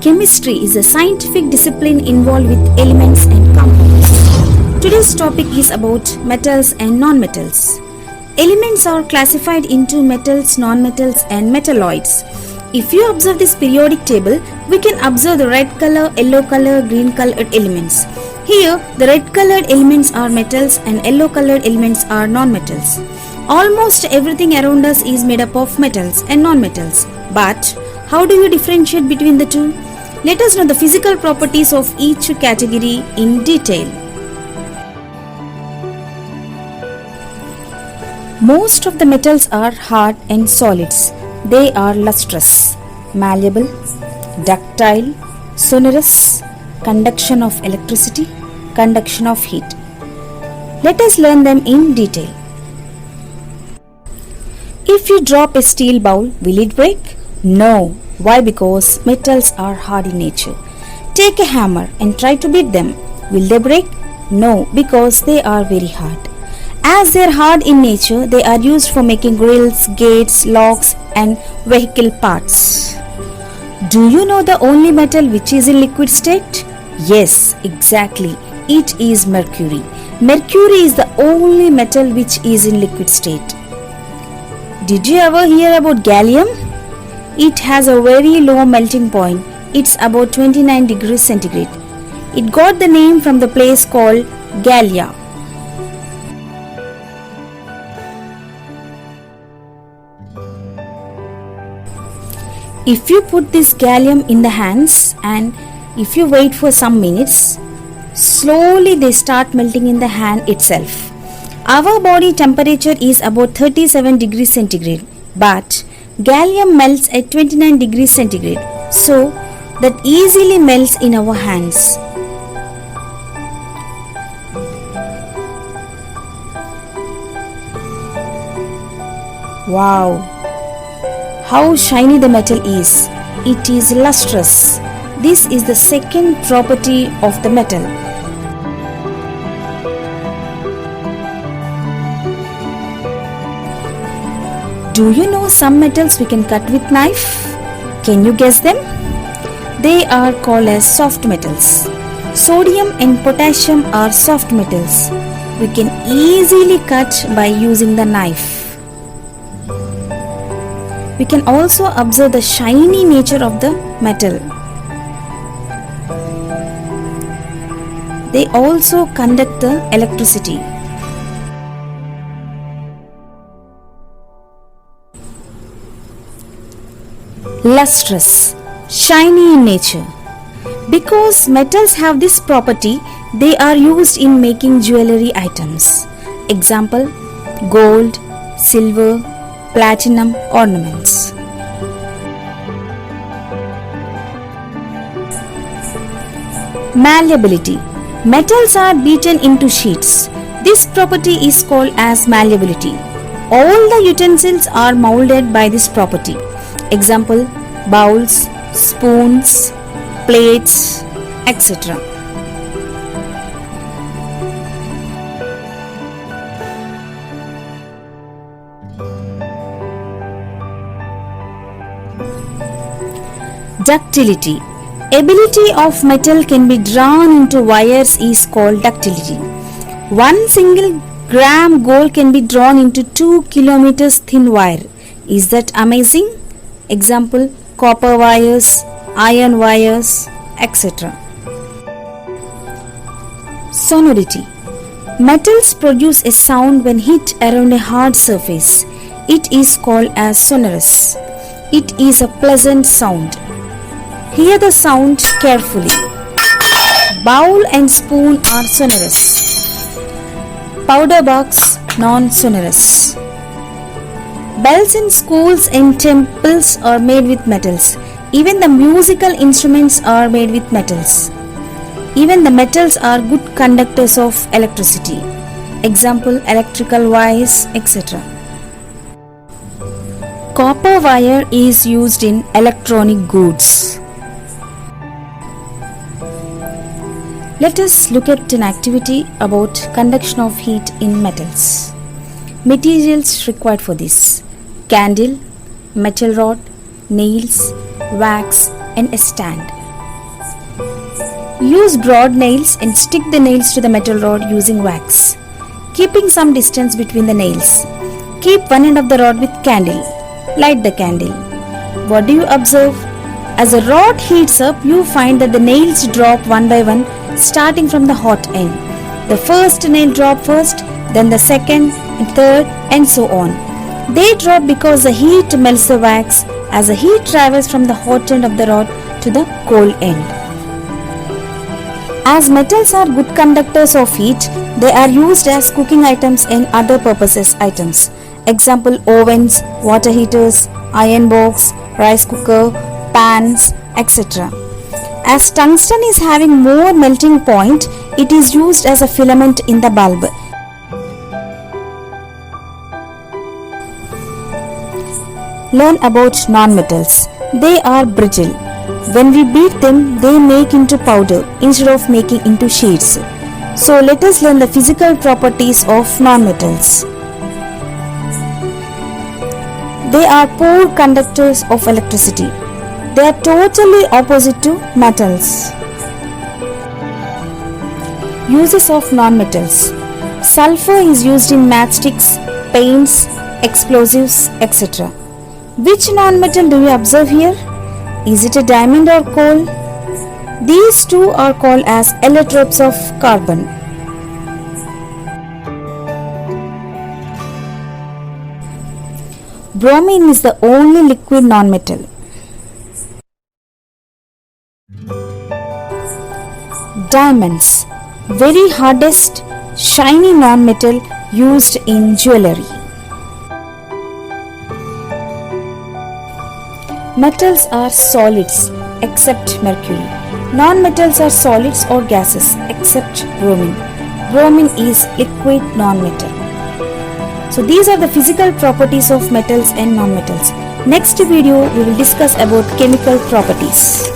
Chemistry is a scientific discipline involved with elements and compounds. Today's topic is about metals and nonmetals. Elements are classified into metals, nonmetals, and metalloids. If you observe this periodic table, we can observe the red color, yellow color, green colored elements. Here, the red colored elements are metals and yellow colored elements are nonmetals. Almost everything around us is made up of metals and nonmetals. But how do you differentiate between the two? Let us know the physical properties of each category in detail. Most of the metals are hard and solids. They are lustrous, malleable, ductile, sonorous, conduction of electricity, conduction of heat. Let us learn them in detail. If you drop a steel bowl, will it break? No. Why? Because metals are hard in nature. Take a hammer and try to beat them. Will they break? No, because they are very hard. As they are hard in nature, they are used for making grills, gates, locks, and vehicle parts. Do you know the only metal which is in liquid state? Yes, exactly. It is mercury. Mercury is the only metal which is in liquid state. Did you ever hear about gallium? It has a very low melting point. It's about 29 degrees centigrade. It got the name from the place called Gallia. If you put this gallium in the hands and if you wait for some minutes, slowly they start melting in the hand itself. Our body temperature is about 37 degrees centigrade, but gallium melts at 29 degrees centigrade, so that easily melts in our hands. Wow! How shiny the metal is. It is lustrous. This is the second property of the metal. Do you know some metals we can cut with knife? Can you guess them? They are called as soft metals. Sodium and potassium are soft metals. We can easily cut by using the knife. We can also observe the shiny nature of the metal. They also conduct the electricity. Lustrous, shiny in nature. Because metals have this property, they are used in making jewelry items. Example, gold, silver, platinum ornaments. Malleability. Metals are beaten into sheets. This property is called as malleability. All the utensils are molded by this property. Example, bowls, spoons, plates, etc. Ductility. Ability of metal can be drawn into wires is called ductility. 1 single gram gold can be drawn into 2 kilometers thin wire. Is that amazing? Example, copper wires, iron wires, etc. Sonority. Metals produce a sound when hit around a hard surface. It is called as sonorous. It is a pleasant sound. Hear the sound carefully. Bowl and spoon are sonorous. Powder box non-sonorous. Bells in schools and temples are made with metals. Even the musical instruments are made with metals. Even the metals are good conductors of electricity. Example, electrical wires, etc. Copper wire is used in electronic goods. Let us look at an activity about conduction of heat in metals. Materials required for this: candle, metal rod, nails, wax and a stand. Use broad nails and stick the nails to the metal rod using wax, keeping some distance between the nails. Keep one end of the rod with candle. Light the candle. What do you observe? As the rod heats up, you find that the nails drop one by one, starting from the hot end. The first nail drop first, then the second and third, and so on. They drop because the heat melts the wax as the heat travels from the hot end of the rod to the cold end. As metals are good conductors of heat, they are used as cooking items and other purposes items. Example: ovens, water heaters, iron box, rice cooker, pans, etc. As tungsten is having more melting point, it is used as a filament in the bulb. Learn about non-metals. They are brittle. When we beat them, they make into powder instead of making into sheets. So let us learn the physical properties of non-metals. They are poor conductors of electricity. They are totally opposite to metals. Uses of non-metals. Sulfur is used in matchsticks, paints, explosives, etc. Which non-metal do you observe here? Is it a diamond or coal? These two are called as allotropes of carbon. Bromine is the only liquid non-metal. Diamonds, very hardest, shiny non-metal used in jewelry. Metals are solids except mercury. Non-metals are solids or gases except bromine. Bromine is liquid non-metal. So these are the physical properties of metals and non-metals. Next video we will discuss about chemical properties.